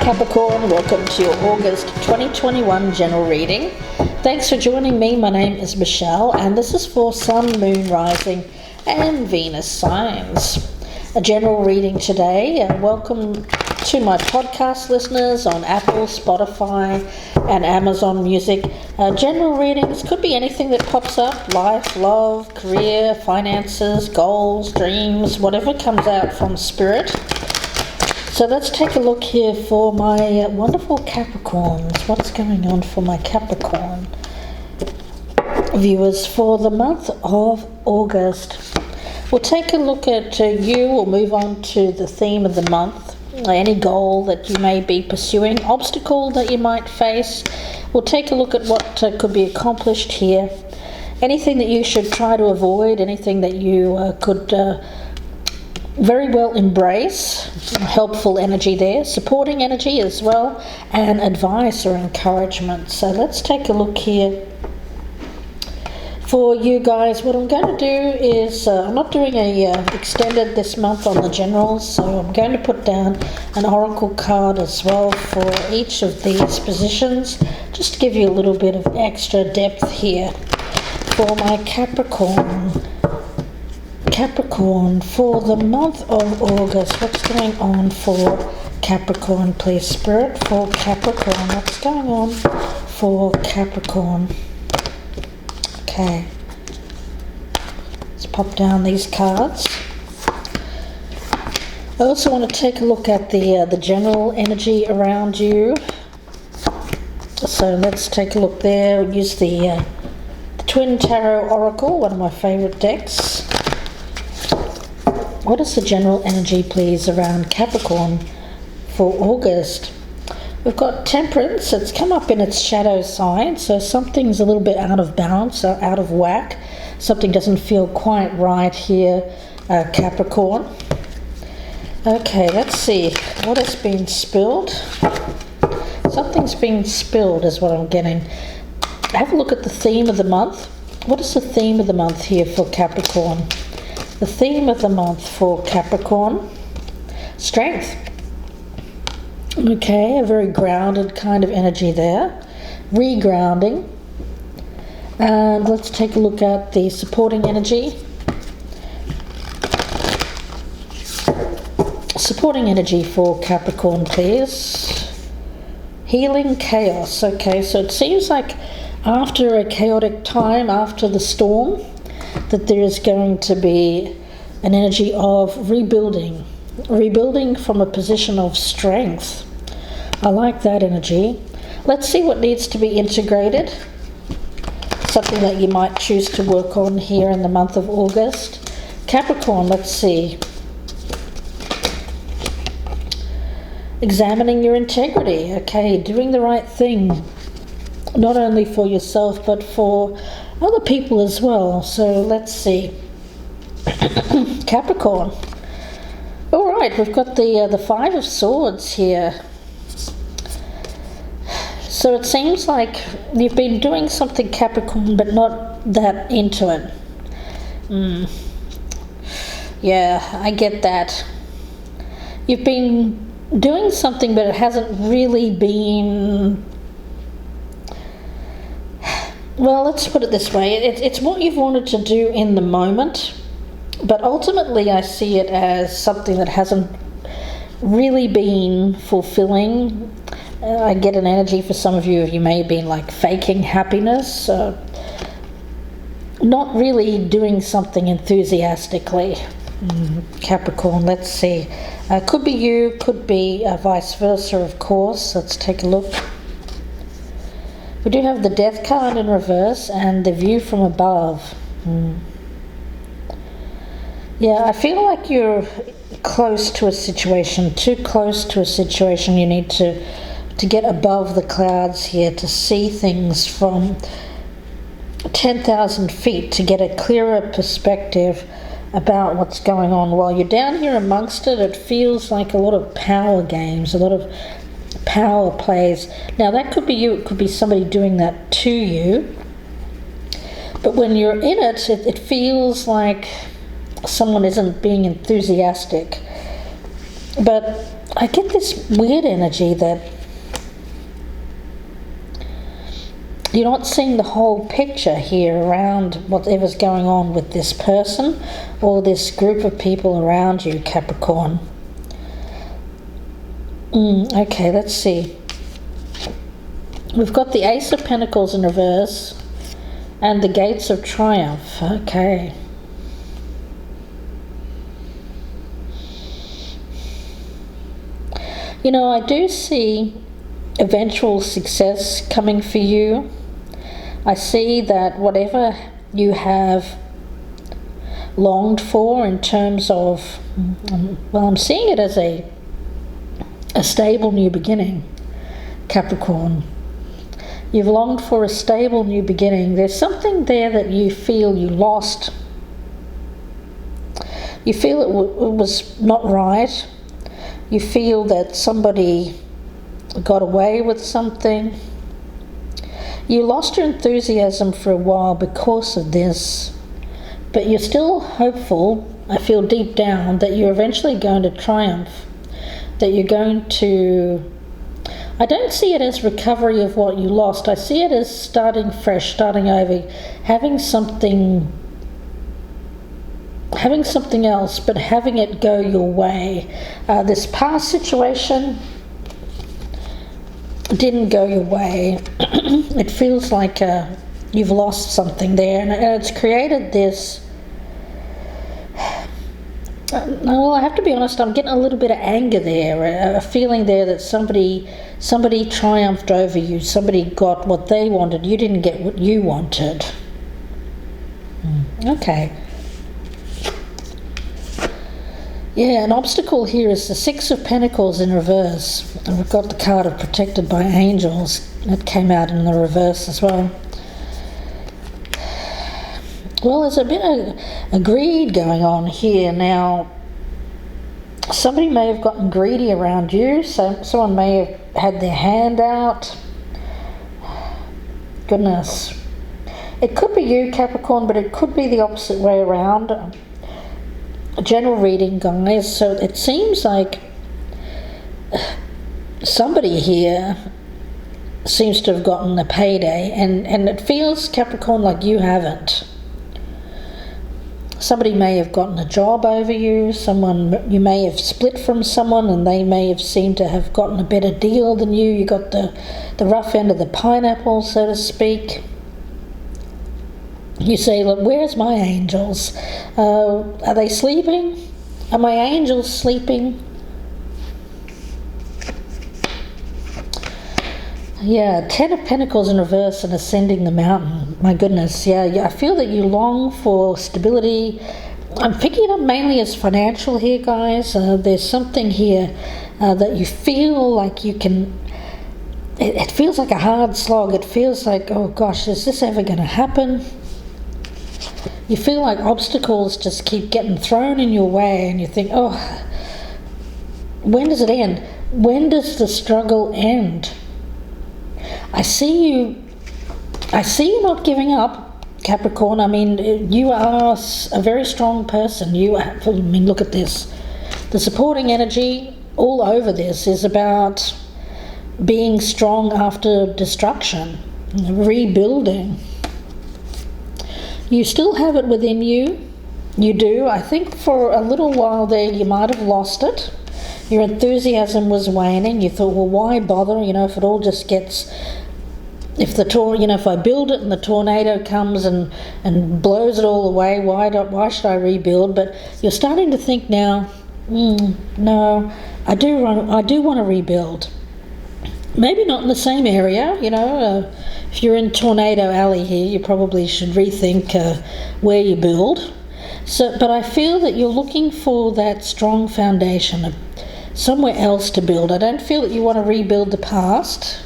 Capricorn, welcome to your August 2021 general reading. Thanks for joining me. My name is Michelle and this is for Sun, Moon, Rising and Venus signs. A general reading today. Welcome to my podcast listeners on Apple, Spotify and Amazon Music. General readings could be anything that pops up: life, love, career, finances, goals, dreams, whatever comes out from spirit. So let's take a look here for my wonderful Capricorns. What's going on for my Capricorn viewers for the month of August? We'll take a look at you. We'll move on to the theme of the month. Any goal that you may be pursuing, obstacle that you might face. We'll take a look at what could be accomplished here. Anything that you should try to avoid, anything that you could very well embrace. Helpful energy there, supporting energy as well, and advice or encouragement. So let's take a look here for you guys. What I'm going to do is I'm not doing a extended this month on the generals, so I'm going to put down an oracle card as well for each of these positions, just to give you a little bit of extra depth here for my Capricorn for the month of August. What's going on for Capricorn, please, Spirit? For Capricorn, what's going on for Capricorn? Okay, let's pop down these cards. I also want to take a look at the general energy around you. So let's take a look there. We'll use the Twin Tarot Oracle, one of my favorite decks. What is the general energy, please, around Capricorn for August? We've got Temperance. It's come up in its shadow sign, so something's a little bit out of balance, or out of whack. Something doesn't feel quite right here, Capricorn. Okay, let's see. What has been spilled? Something's been spilled is what I'm getting. Have a look at the theme of the month. What is the theme of the month here for Capricorn? The theme of the month for Capricorn: strength. Okay, a very grounded kind of energy there. Regrounding. And let's take a look at the supporting energy. Supporting energy for Capricorn, please. Healing chaos. Okay, so it seems like after a chaotic time, after the storm, that there is going to be an energy of rebuilding from a position of strength. I like that energy. Let's see what needs to be integrated, something that you might choose to work on here in the month of August. Capricorn, let's see. Examining your integrity. Okay, doing the right thing, not only for yourself but for other people as well. So let's see. Capricorn. All right, we've got the Five of Swords here. So it seems like you've been doing something, Capricorn, but not that into it. Yeah, I get that. You've been doing something, but it hasn't really been... Well, let's put it this way. It's what you've wanted to do in the moment, but ultimately I see it as something that hasn't really been fulfilling. I get an energy for some of you. You may have been like faking happiness, not really doing something enthusiastically. Capricorn, let's see. Could be you, could be vice versa, of course. Let's take a look. We do have the Death card in reverse and the View from Above. Yeah, I feel like you're close to a situation, too close to a situation. You need to get above the clouds here, to see things from 10,000 feet, to get a clearer perspective about what's going on. While you're down here amongst it, it feels like a lot of power games, a lot of power plays. Now that could be you, it could be somebody doing that to you, but when you're in it, it feels like someone isn't being enthusiastic. But I get this weird energy that you're not seeing the whole picture here around whatever's going on with this person or this group of people around you, Capricorn. Okay, let's see. We've got the Ace of Pentacles in reverse and the Gates of Triumph. Okay. You know, I do see eventual success coming for you. I see that whatever you have longed for in terms of, well, I'm seeing it as a stable new beginning, Capricorn. You've longed for a stable new beginning. There's something there that you feel you lost. You feel it was not right. You feel that somebody got away with something. You lost your enthusiasm for a while because of this, but you're still hopeful, I feel deep down, that you're eventually going to triumph, that you're going to... I don't see it as recovery of what you lost. I see it as starting fresh, starting over, having something else, but having it go your way. This past situation didn't go your way. It feels like you've lost something there, and it's created this... Well, I have to be honest, I'm getting a little bit of anger there, a feeling there that somebody triumphed over you, somebody got what they wanted, you didn't get what you wanted. Okay. Yeah, an obstacle here is the Six of Pentacles in reverse. And we've got the card of Protected by Angels. That came out in the reverse as well. Well, there's a bit of greed going on here. Now, somebody may have gotten greedy around you. So someone may have had their hand out. Goodness. It could be you, Capricorn, but it could be the opposite way around. A general reading, guys. So it seems like somebody here seems to have gotten a payday, and it feels, Capricorn, like you haven't. Somebody may have gotten a job over you, you may have split from someone and they may have seemed to have gotten a better deal than you. You got the rough end of the pineapple, so to speak. You say, look, where's my angels? Are they sleeping? Are my angels sleeping? Yeah, Ten of Pentacles in reverse and ascending the mountain. My goodness, yeah, I feel that you long for stability. I'm picking it up mainly as financial here, guys. There's something here that you feel like you can... It feels like a hard slog. It feels like, oh gosh, is this ever going to happen? You feel like obstacles just keep getting thrown in your way, and you think, oh, when does it end? When does the struggle end? I see you not giving up, Capricorn. I mean, you are a very strong person. Look at this. The supporting energy all over this is about being strong after destruction, rebuilding. You still have it within you. You do. I think for a little while there you might have lost it. Your enthusiasm was waning. You thought, well, why bother? If it all just gets... If I build it and the tornado comes and blows it all away, why should I rebuild? But you're starting to think now, no, I do want to rebuild. Maybe not in the same area, if you're in Tornado Alley here, you probably should rethink where you build. But I feel that you're looking for that strong foundation, somewhere else to build. I don't feel that you want to rebuild the past.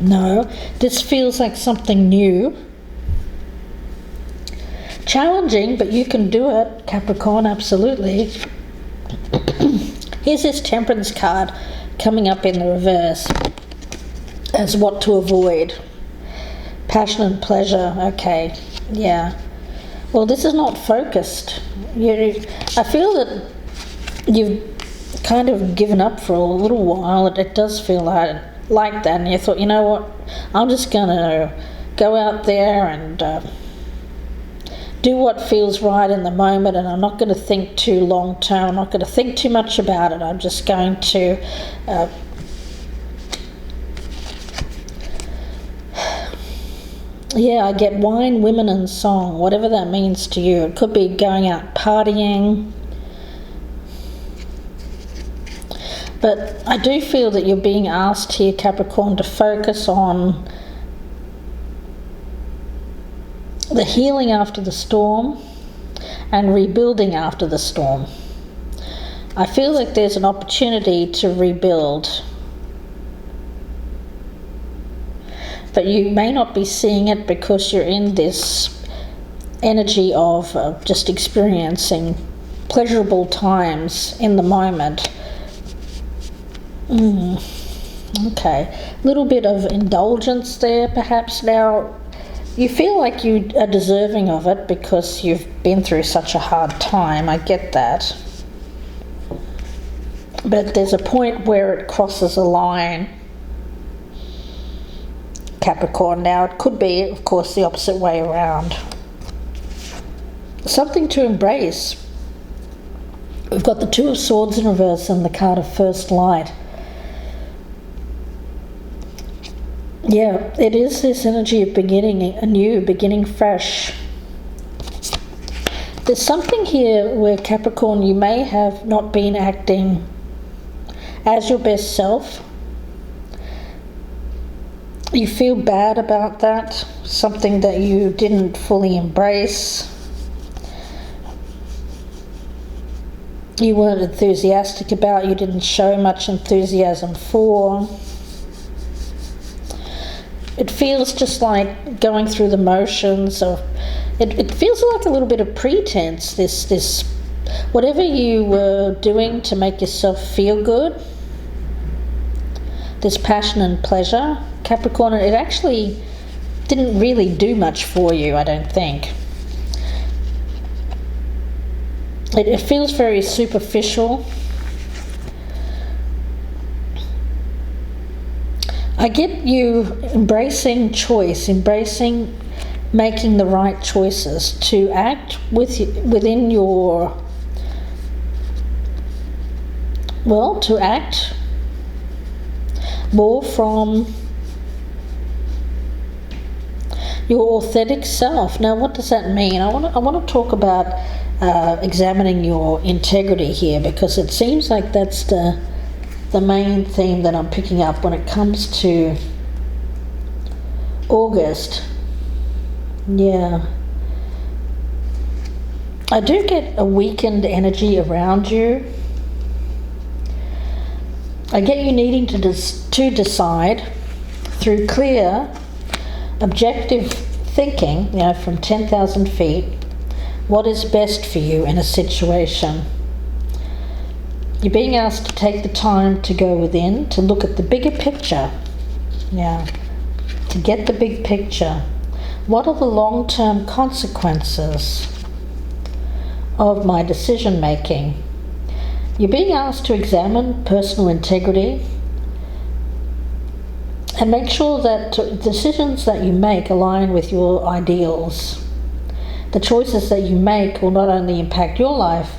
No, this feels like something new. Challenging, but you can do it, Capricorn, absolutely. Here's this Temperance card coming up in the reverse as what to avoid. Passion and pleasure, okay, yeah. Well, this is not focused. I feel that kind of given up for a little while. It does feel like that, and you thought, you know what, I'm just going to go out there and do what feels right in the moment, and I'm not going to think too long term. I'm not going to think too much about it. I'm just going to yeah, I get wine, women and song, whatever that means to you. It could be going out partying. But I do feel that you're being asked here, Capricorn, to focus on the healing after the storm and rebuilding after the storm. I feel like there's an opportunity to rebuild, but you may not be seeing it because you're in this energy of just experiencing pleasurable times in the moment. Okay, a little bit of indulgence there perhaps. Now you feel like you are deserving of it because you've been through such a hard time. I get that, but there's a point where it crosses a line, Capricorn. Now it could be, of course, the opposite way around. Something to embrace. We've got the Two of Swords in reverse and the card of First Light. Yeah, it is this energy of beginning anew, beginning fresh. There's something here where, Capricorn, you may have not been acting as your best self. You feel bad about that, something that you didn't fully embrace. You weren't enthusiastic about, you didn't show much enthusiasm for. It feels just like going through the motions of, it feels like a little bit of pretense, this whatever you were doing to make yourself feel good, this passion and pleasure, Capricorn, it actually didn't really do much for you, I don't think. It feels very superficial. I get you embracing choice, embracing making the right choices, to act within your, well, to act more from your authentic self. Now, what does that mean? I want to talk about examining your integrity here, because it seems like that's the main theme that I'm picking up when it comes to August. Yeah. I do get a weakened energy around you. I get you needing to decide through clear, objective thinking, from 10,000 feet, what is best for you in a situation. You're being asked to take the time to go within, to look at the bigger picture. Yeah, to get the big picture. What are the long-term consequences of my decision making? You're being asked to examine personal integrity and make sure that decisions that you make align with your ideals. The choices that you make will not only impact your life,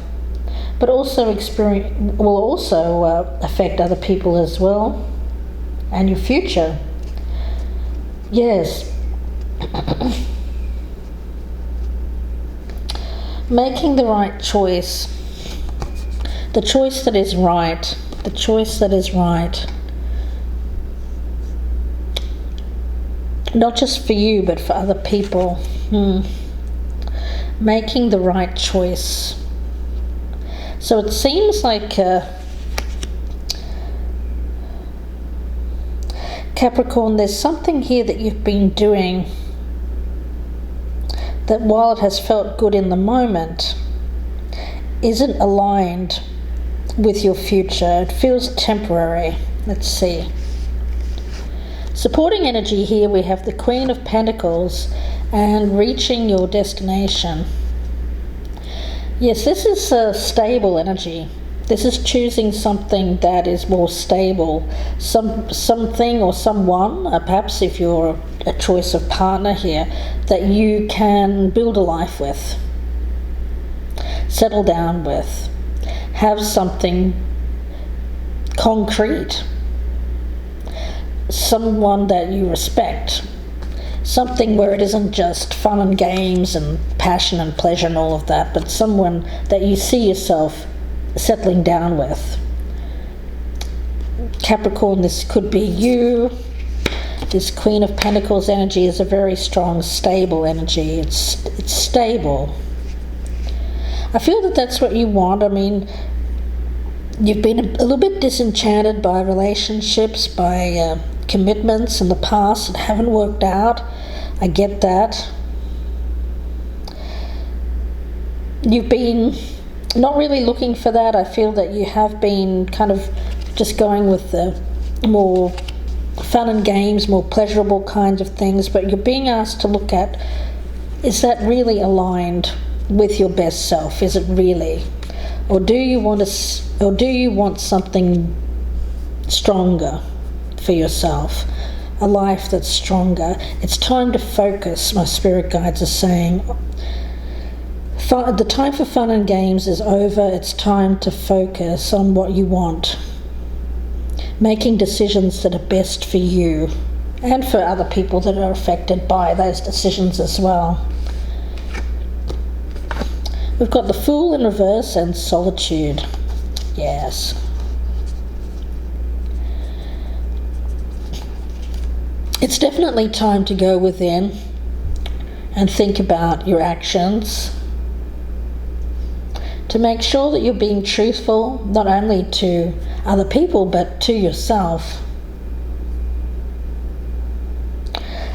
but also affect other people as well, and your future. Yes. Making the right choice. The choice that is right. The choice that is right. Not just for you, but for other people. Making the right choice. So it seems like Capricorn, there's something here that you've been doing that, while it has felt good in the moment, isn't aligned with your future. It feels temporary. Let's see. Supporting energy here, we have the Queen of Pentacles and reaching your destination. Yes, this is a stable energy. This is choosing something that is more stable, something or someone, perhaps if you're a choice of partner here, that you can build a life with, settle down with, have something concrete, someone that you respect, something where it isn't just fun and games and passion and pleasure and all of that, but someone that you see yourself settling down with. Capricorn, this could be you. This Queen of Pentacles energy is a very strong, stable energy. It's stable. I feel that that's what you want. I mean, you've been a little bit disenchanted by relationships, by commitments in the past that haven't worked out. I get that. You've been not really looking for that. I feel that you have been kind of just going with the more fun and games, more pleasurable kinds of things, but you're being asked to look at, is that really aligned with your best self? Is it really? Or do you want something stronger for yourself? A life that's stronger. It's time to focus, my spirit guides are saying. The time for fun and games is over. It's time to focus on what you want. Making decisions that are best for you and for other people that are affected by those decisions as well. We've got the Fool in reverse and Solitude. Yes. It's definitely time to go within and think about your actions, to make sure that you're being truthful, not only to other people, but to yourself.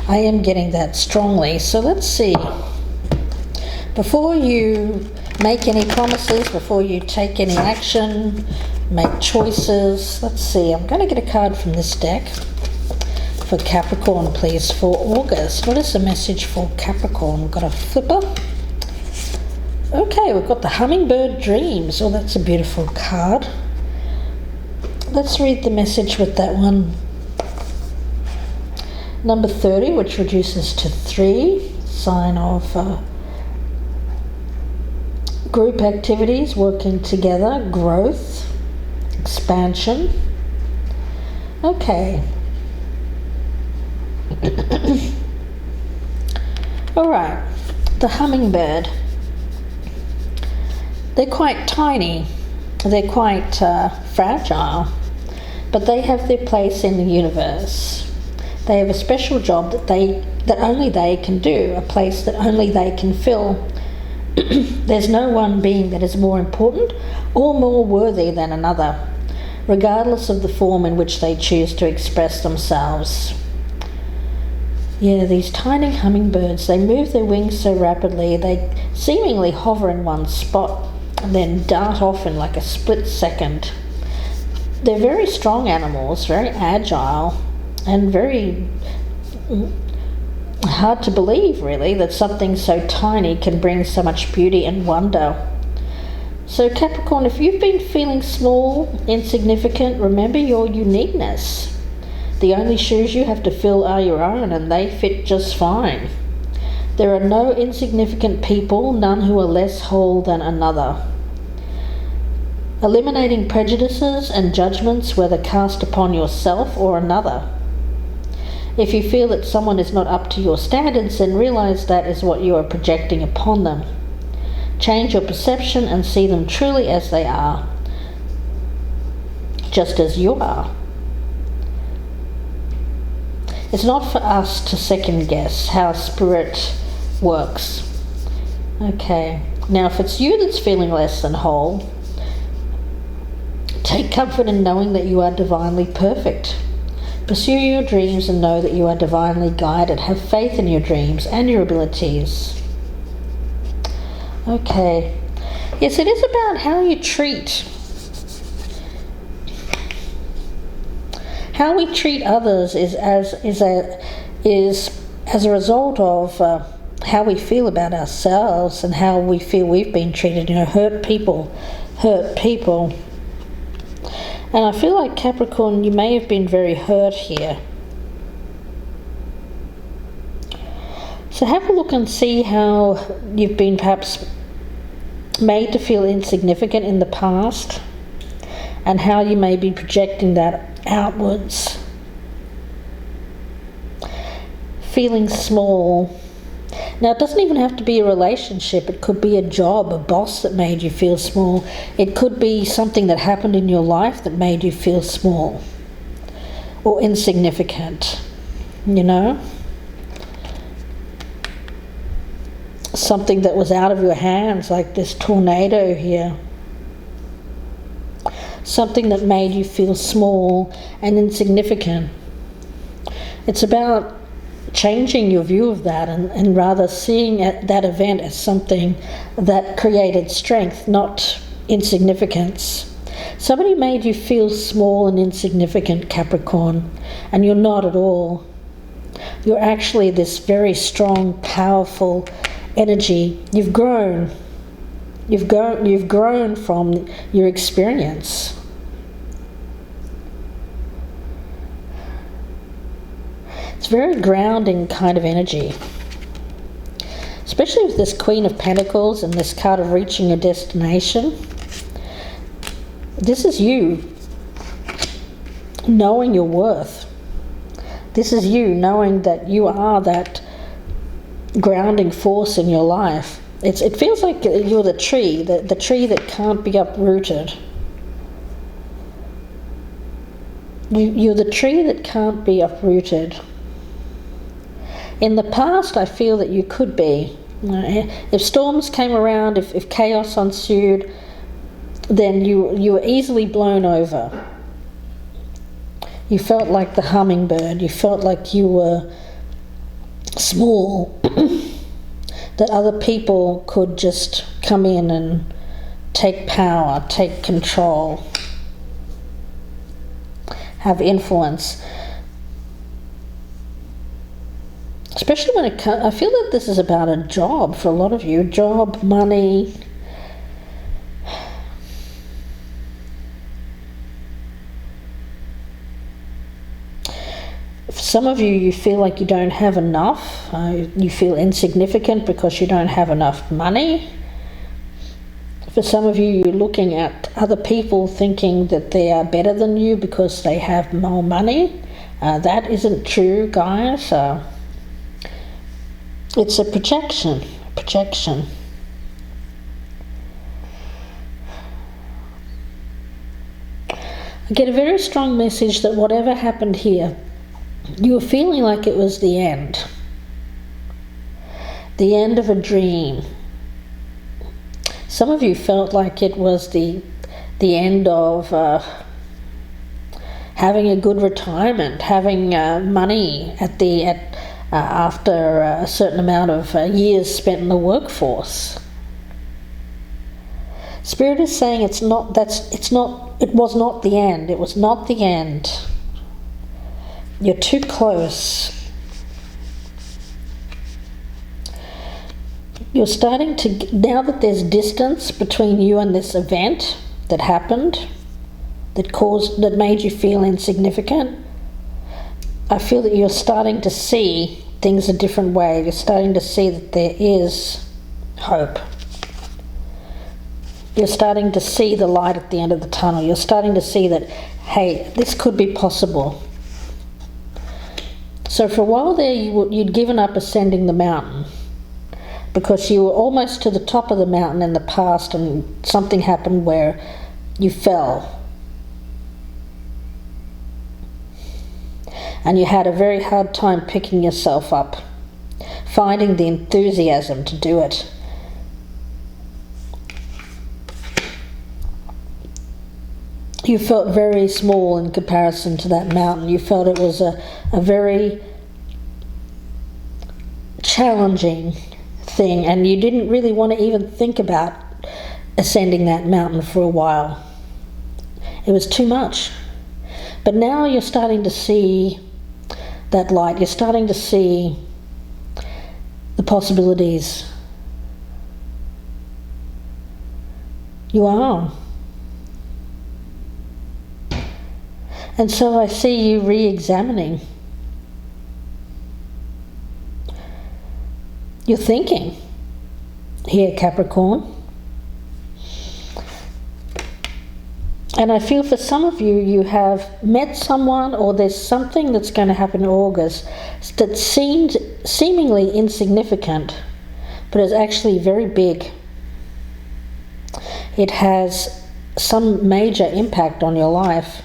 I am getting that strongly. So let's see. Before you make any promises, before you take any action, make choices, let's see. I'm going to get a card from this deck for Capricorn, please, for August. What is the message for Capricorn? We've got a flipper. Okay, we've got the Hummingbird Dreams. Oh, that's a beautiful card. Let's read the message with that one. Number 30, which reduces to 3, sign of group activities, working together, growth, expansion. Okay. All right, the Hummingbird. They're quite tiny, they're quite fragile, but they have their place in the universe. They have a special job that only they can do, a place that only they can fill. There's no one being that is more important or more worthy than another, regardless of the form in which they choose to express themselves. Yeah, these tiny hummingbirds, they move their wings so rapidly, they seemingly hover in one spot and then dart off in like a split second. They're very strong animals, very agile, and very hard to believe, really, that something so tiny can bring so much beauty and wonder. So Capricorn, if you've been feeling small, insignificant, remember your uniqueness. The only shoes you have to fill are your own, and they fit just fine. There are no insignificant people, none who are less whole than another. Eliminating prejudices and judgments, whether cast upon yourself or another. If you feel that someone is not up to your standards, then realize that is what you are projecting upon them. Change your perception and see them truly as they are, just as you are. It's not for us to second guess how spirit works. Okay, now if it's you that's feeling less than whole, take comfort in knowing that you are divinely perfect. Pursue your dreams and know that you are divinely guided. Have faith in your dreams and your abilities. Okay. Yes, it is about how you treat. How we treat others is as a result of how we feel about ourselves and how we feel we've been treated. You know, hurt people And I feel like Capricorn, you may have been very hurt here. So have a look and see how you've been perhaps made to feel insignificant in the past, and how you may be projecting that outwards. Feeling small. Now, it doesn't even have to be a relationship. It could be a job, a boss that made you feel small. It could be something that happened in your life that made you feel small or insignificant, you know? Something that was out of your hands, like this tornado here. Something that made you feel small and insignificant. It's about changing your view of that and rather seeing that event as something that created strength, not insignificance. Somebody made you feel small and insignificant, Capricorn, and you're not at all. You're actually this very strong, powerful energy. You've grown. You've grown from your experience. It's very grounding kind of energy, especially with this Queen of Pentacles and this card of reaching a destination. This is you knowing your worth. This is you knowing that you are that grounding force in your life. It feels like you're the tree, the tree that can't be uprooted. You're the tree that can't be uprooted. In the past, I feel that you could be. If storms came around, if chaos ensued, then you were easily blown over. You felt like the hummingbird. You felt like you were small, that other people could just come in and take power, take control, have influence. Especially when it comes, I feel that this is about a job for a lot of you. Job, money. For some of you, you feel like you don't have enough. You feel insignificant because you don't have enough money. For some of you, you're looking at other people thinking that they are better than you because they have more money. That isn't true, guys. It's a projection. I get a very strong message that whatever happened here, you were feeling like it was the end of a dream. Some of you felt like it was the end of having a good retirement, having money after a certain amount of years spent in the workforce. Spirit is saying it was not the end. It was not the end. You're too close. You're starting to, now that there's distance between you and this event that happened, that made you feel insignificant, I feel that you're starting to see things a different way. You're starting to see that there is hope. You're starting to see the light at the end of the tunnel. You're starting to see that, hey, this could be possible. So for a while there, you'd given up ascending the mountain because you were almost to the top of the mountain in the past and something happened where you fell. And you had a very hard time picking yourself up, finding the enthusiasm to do it. You felt very small in comparison to that mountain. You felt it was a very challenging thing, and you didn't really want to even think about ascending that mountain for a while. It was too much. But now you're starting to see that light. You're starting to see the possibilities. You are. And so I see you re-examining your thinking here, Capricorn. And I feel for some of you, you have met someone, or there's something that's going to happen in August that seemed seemingly insignificant, but is actually very big. It has some major impact on your life.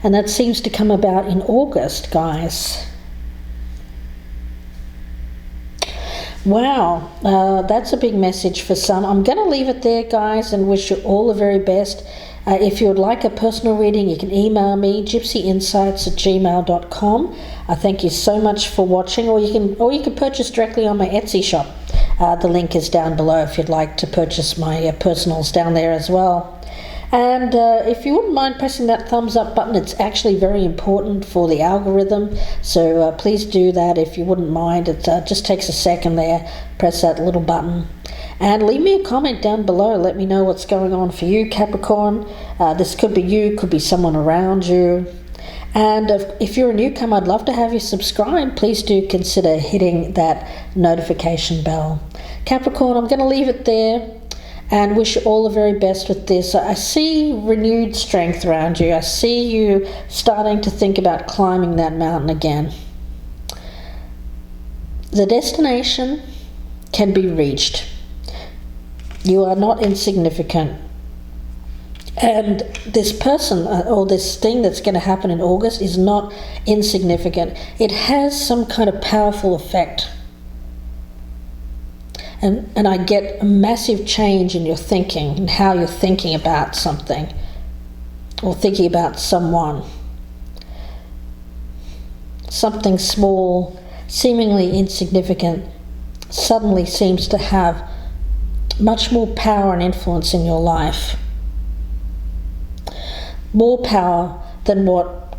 And that seems to come about in August, guys. Wow, that's a big message for some. I'm going to leave it there, guys, and wish you all the very best. If you would like a personal reading, you can email me, gypsyinsights@gmail.com. I thank you so much for watching, or you can purchase directly on my Etsy shop. The link is down below if you'd like to purchase my personals down there as well. And if you wouldn't mind pressing that thumbs up button, it's actually very important for the algorithm. So please do that if you wouldn't mind. It just takes a second there. Press that little button. And leave me a comment down below. Let me know what's going on for you, Capricorn. This could be you, could be someone around you. And if you're a newcomer, I'd love to have you subscribe. Please do consider hitting that notification bell. Capricorn, I'm going to leave it there and wish you all the very best with this. I see renewed strength around you. I see you starting to think about climbing that mountain again. The destination can be reached. You are not insignificant. And this person or this thing that's going to happen in August is not insignificant. It has some kind of powerful effect. And I get a massive change in your thinking and how you're thinking about something or thinking about someone. Something small, seemingly insignificant, suddenly seems to have much more power and influence in your life. More power than what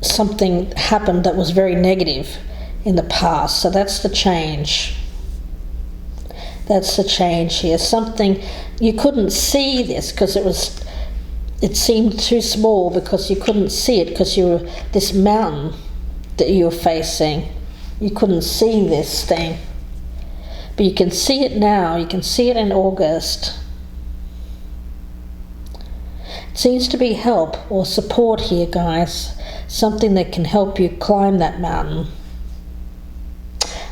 something happened that was very negative in the past. So that's the change. That's the change here. Something, you couldn't see this because it seemed too small, because you couldn't see it because you were this mountain that you were facing. You couldn't see this thing. But you can see it now. You can see it in August. It seems to be help or support here, guys. Something that can help you climb that mountain.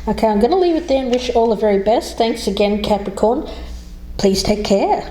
Okay, I'm going to leave it there and wish you all the very best. Thanks again, Capricorn. Please take care.